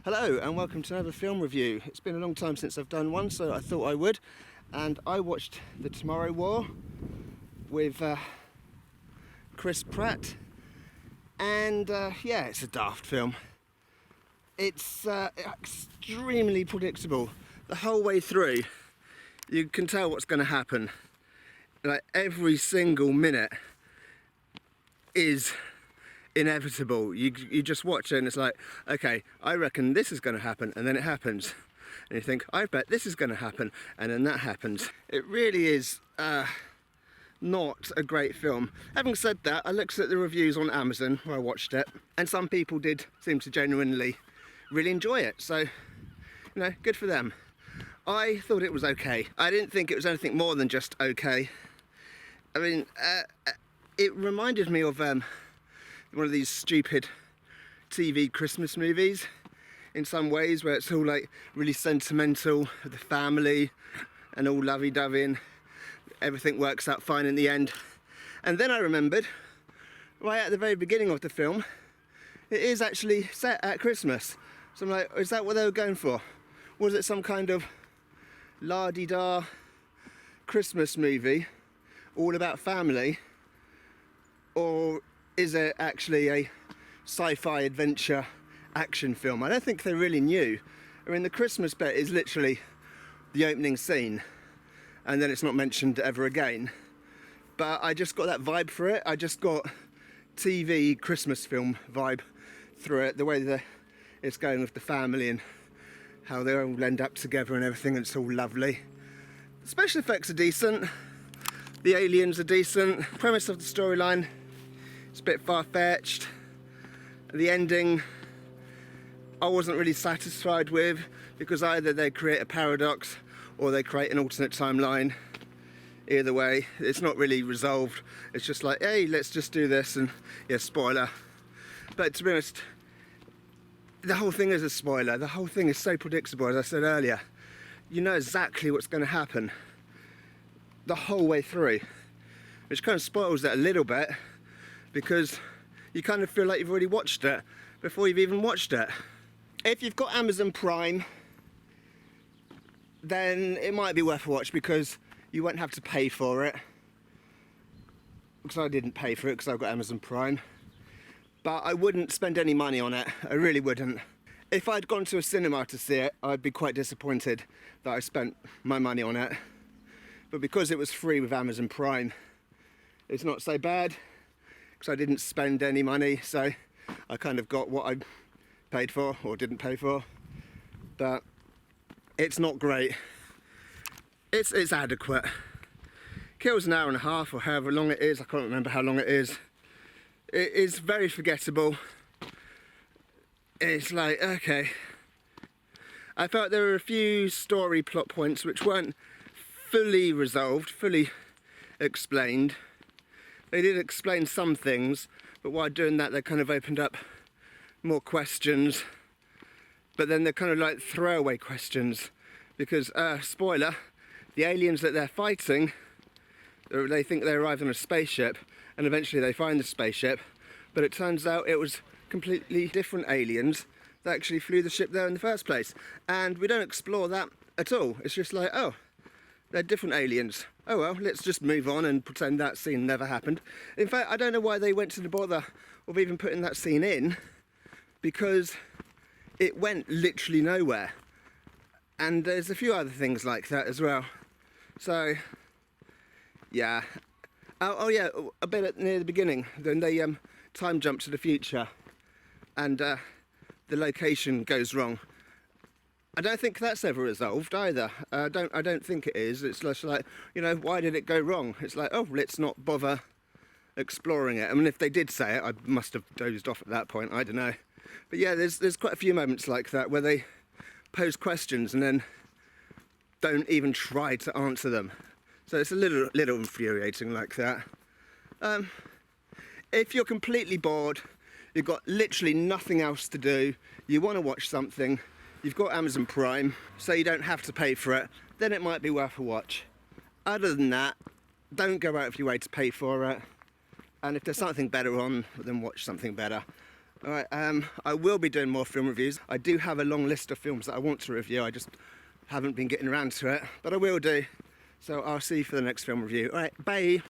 Hello and welcome to another film review. It's been a long time since I've done one, so I thought I would. And I watched The Tomorrow War with Chris Pratt. And yeah, it's a daft film. It's extremely predictable. The whole way through, you can tell what's going to happen. Like every single minute is inevitable. You just watch it and it's like, okay, I reckon this is going to happen, and then it happens. And you think, I bet this is going to happen, and then that happens. It really is not a great film. Having said that, I looked at the reviews on Amazon where I watched it, and some people did seem to genuinely really enjoy it. So, you know, good for them. I thought it was okay. I didn't think it was anything more than just okay. I mean, it reminded me of one of these stupid TV Christmas movies in some ways, where it's all like really sentimental with the family and all lovey-dovey and everything works out fine in the end. And then I remembered, right at the very beginning of the film, it is actually set at Christmas. So I'm like, is that what they were going for? Was it some kind of la-di-da Christmas movie all about family? Or is it actually a sci-fi adventure action film? I don't think they really knew. I mean, the Christmas bit is literally the opening scene, and then it's not mentioned ever again. But I just got that vibe for it. I just got TV Christmas film vibe through it, the way that it's going with the family and how they all end up together and everything, and it's all lovely. The special effects are decent. The aliens are decent. The premise of the storyline, it's a bit far-fetched. The ending, I wasn't really satisfied with, because either they create a paradox or they create an alternate timeline. Either way, it's not really resolved. It's just like, hey, let's just do this, and yeah, spoiler. But to be honest, the whole thing is a spoiler. The whole thing is so predictable, as I said earlier. You know exactly what's going to happen the whole way through, which kind of spoils it a little bit, because you kind of feel like you've already watched it before you've even watched it. If you've got Amazon Prime, then it might be worth a watch, because you won't have to pay for it. Because I didn't pay for it because I've got Amazon Prime. But I wouldn't spend any money on it. I really wouldn't. If I'd gone to a cinema to see it, I'd be quite disappointed that I spent my money on it. But because it was free with Amazon Prime, it's not so bad, because I didn't spend any money, so I kind of got what I paid for or didn't pay for. But it's not great. It's adequate. Kills an hour and a half or however long it is. I can't remember how long it is. It is very forgettable. It's like, okay. I felt there were a few story plot points which weren't fully resolved, fully explained. They did explain some things, but while doing that they kind of opened up more questions. But then they're kind of like throwaway questions, because, spoiler, the aliens that they're fighting, they think they arrived on a spaceship, and eventually they find the spaceship, but it turns out it was completely different aliens that actually flew the ship there in the first place. And we don't explore that at all. It's just like, oh, they're different aliens. Oh well, let's just move on and pretend that scene never happened. In fact, I don't know why they went to the bother of even putting that scene in, because it went literally nowhere. And there's a few other things like that as well. So, yeah. Oh yeah, a bit near the beginning, then they time jump to the future, and the location goes wrong. I don't think that's ever resolved either. I don't think it is. It's just like, you know, why did it go wrong? It's like, oh, let's not bother exploring it. I mean, if they did say it, I must have dozed off at that point. I don't know. But yeah, there's quite a few moments like that where they pose questions and then don't even try to answer them. So it's a little infuriating like that. If you're completely bored, you've got literally nothing else to do, you want to watch something, you've got Amazon Prime, so you don't have to pay for it, then it might be worth a watch. Other than that, don't go out of your way to pay for it. And if there's something better on, then watch something better. Alright, I will be doing more film reviews. I do have a long list of films that I want to review, I just haven't been getting around to it, but I will do. So I'll see you for the next film review. Alright, bye!